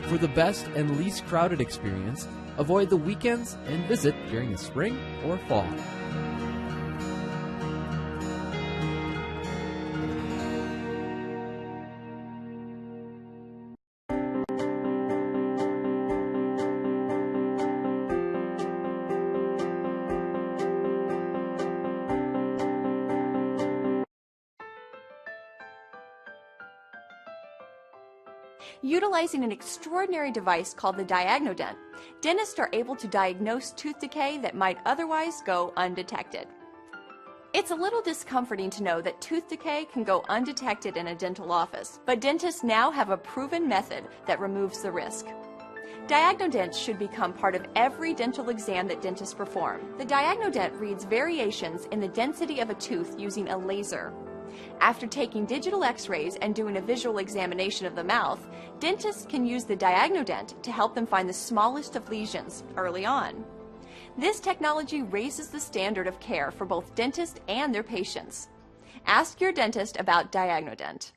For the best and least crowded experience, avoid the weekends and visit during the spring or fall. Utilizing an extraordinary device called the Neodent, dentists are able to diagnose tooth decay that might otherwise go undetected. It's a little discomforting to know that tooth decay can go undetected in a dental office, but dentists now have a proven method that removes the risk. Neodent should become part of every dental exam that dentists perform. The Neodent reads variations in the density of a tooth using a laser. After taking digital x-rays and doing a visual examination of the mouth, dentists can use the Neodent to help them find the smallest of lesions early on. This technology raises the standard of care for both dentists and their patients. Ask your dentist about Neodent.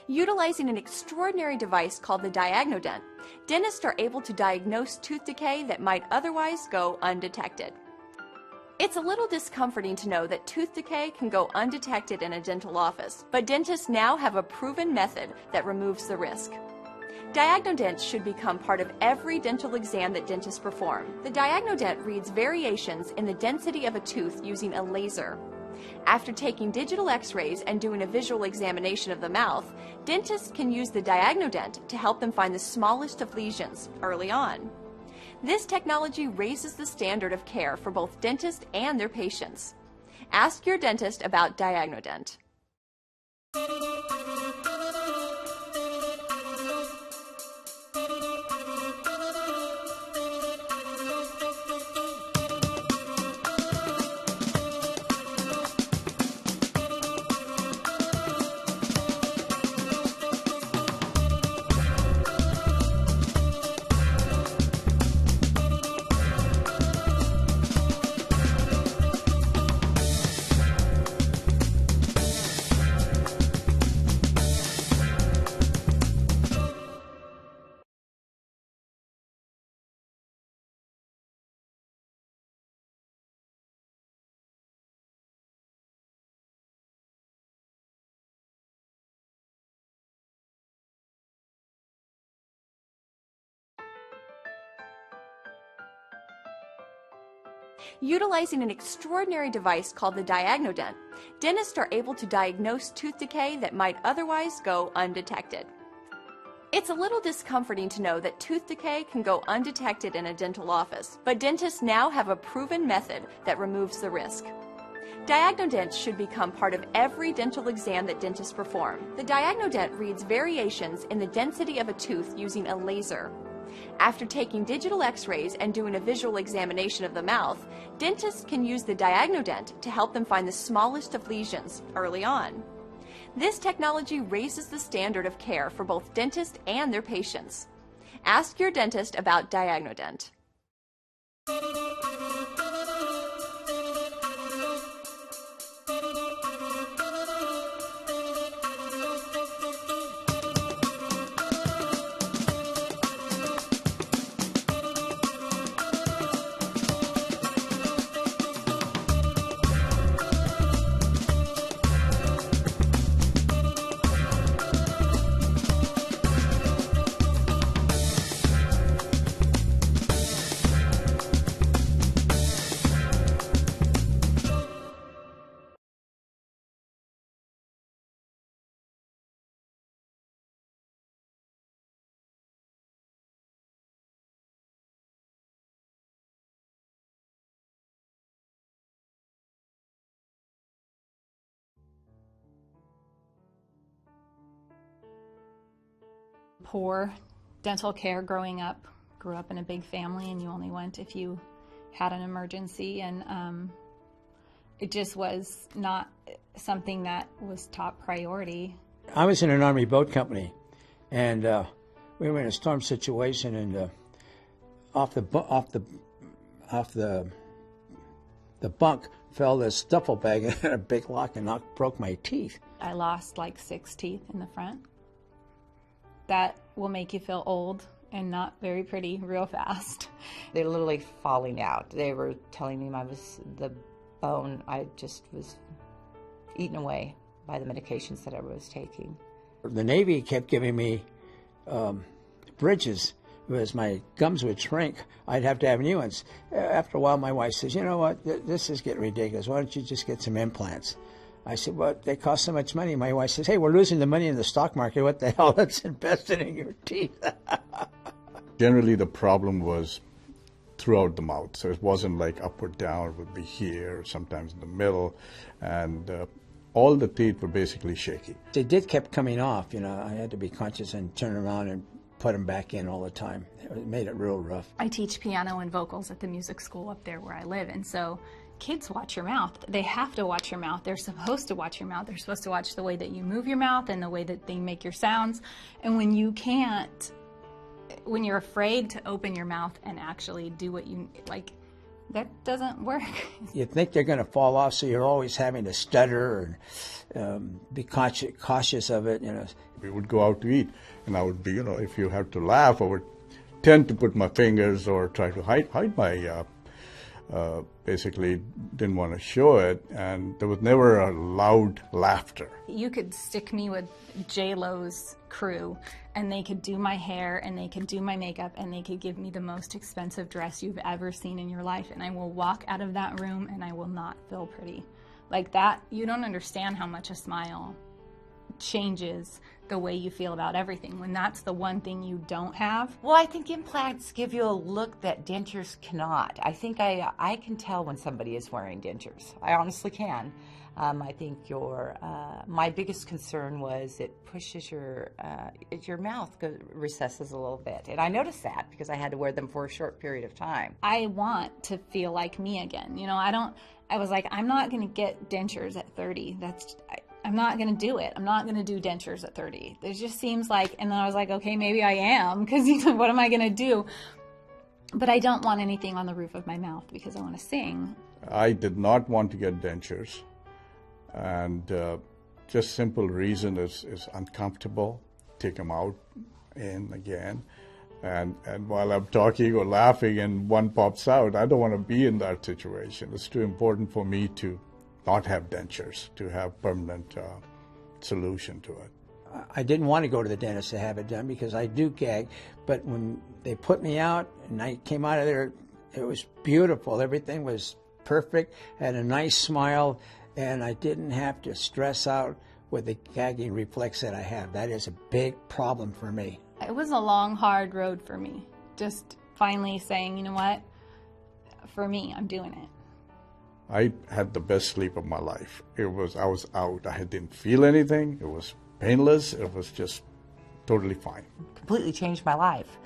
Utilizing an extraordinary device called the Neodent, dentists are able to diagnose tooth decay that might otherwise go undetected. It's a little discomforting to know that tooth decay can go undetected in a dental office, but dentists now have a proven method that removes the risk. Neodent should become part of every dental exam that dentists perform. The Neodent reads variations in the density of a tooth using a laser. After taking digital x-rays and doing a visual examination of the mouth, dentists can use the Neodent to help them find the smallest of lesions early on. This technology raises the standard of care for both dentists and their patients. Ask your dentist about Neodent. Utilizing an extraordinary device called the Neodent, dentists are able to diagnose tooth decay that might otherwise go undetected. It's a little discomforting to know that tooth decay can go undetected in a dental office, but dentists now have a proven method that removes the risk. Neodent should become part of every dental exam that dentists perform. The Neodent reads variations in the density of a tooth using a laser. After taking digital x-rays and doing a visual examination of the mouth, dentists can use the Neodent to help them find the smallest of lesions early on. This technology raises the standard of care for both dentists and their patients. Ask your dentist about Neodent. poor dental care growing up. Grew up in a big family, and you only went if you had an emergency, and it just was not something that was top priority. I was in an Army boat company, and we were in a storm situation, and off the bunk fell this duffel bag and a big lock and broke my teeth. I lost like 6 teeth in the front. That will make you feel old and not very pretty real fast. They're literally falling out. They were telling me the bone, I just was eaten away by the medications that I was taking. The Navy kept giving me bridges. As my gums would shrink, I'd have to have new ones. After a while, my wife says, you know what, this is getting ridiculous. Why don't you just get some implants? I said, well, they cost so much money. My wife says, hey, we're losing the money in the stock market. What the hell? Let's invest it in your teeth. Generally, the problem was throughout the mouth. So it wasn't like up or down. It would be here, sometimes in the middle. And all the teeth were basically shaky. They did kept coming off. You know, I had to be conscious and turn around and put them back in all the time. It made it real rough. I teach piano and vocals at the music school up there where I live, and so kids watch your mouth. They have to watch your mouth. They're supposed to watch your mouth. They're supposed to watch the way that you move your mouth and the way that they make your sounds. And when you can't, when you're afraid to open your mouth and actually do what you like, that doesn't work. You think they're going to fall off, so you're always having to stutter and be cautious of it, you know. We would go out to eat, and I would be, you know, if you have to laugh, I would tend to put my fingers or try to hide my, basically didn't want to show it, and there was never a loud laughter. You could stick me with J-Lo's crew, and they could do my hair, and they could do my makeup, and they could give me the most expensive dress you've ever seen in your life, and I will walk out of that room and I will not feel pretty. Like that, you don't understand how much a smile changes the way you feel about everything when that's the one thing you don't have. Well, I think implants give you a look that dentures cannot. I think I can tell when somebody is wearing dentures. I honestly can. I think my biggest concern was it pushes your mouth recesses a little bit. And I noticed that because I had to wear them for a short period of time. I want to feel like me again. You know, I was like, I'm not going to get dentures at 30. I'm not going to do it. I'm not going to do dentures at 30. It just seems like, and then I was like, okay, maybe I am, because what am I going to do? But I don't want anything on the roof of my mouth because I want to sing. I did not want to get dentures, and just simple reason is uncomfortable. Take them out in again, and while I'm talking or laughing and one pops out, I don't want to be in that situation. It's too important for me to not have dentures, to have permanent solution to it. I didn't want to go to the dentist to have it done because I do gag, but when they put me out and I came out of there, it was beautiful. Everything was perfect, had a nice smile, and I didn't have to stress out with the gagging reflex that I have. That is a big problem for me. It was a long, hard road for me. Just finally saying, you know what, for me, I'm doing it. I had the best sleep of my life. I was out. I didn't feel anything. It was painless. It was just totally fine. Completely changed my life.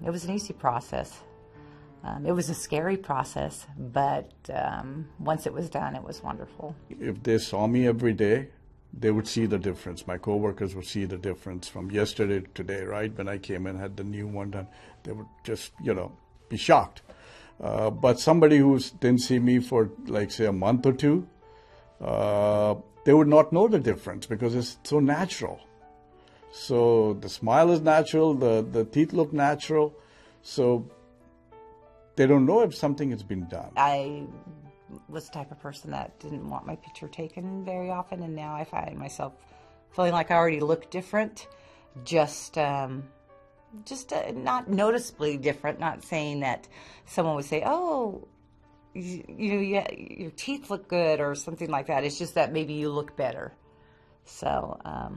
It was an easy process. It was a scary process, but once it was done, it was wonderful. If they saw me every day, they would see the difference. My coworkers would see the difference from yesterday to today, right? When I came in, had the new one done, they would just, be shocked. But somebody who didn't see me for, like, say, a month or two, they would not know the difference because it's so natural. So the smile is natural, the teeth look natural, so they don't know if something has been done. I was the type of person that didn't want my picture taken very often, and now I find myself feeling like I already look different, just not noticeably different, not saying that someone would say, oh, your teeth look good or something like that. It's just that maybe you look better. So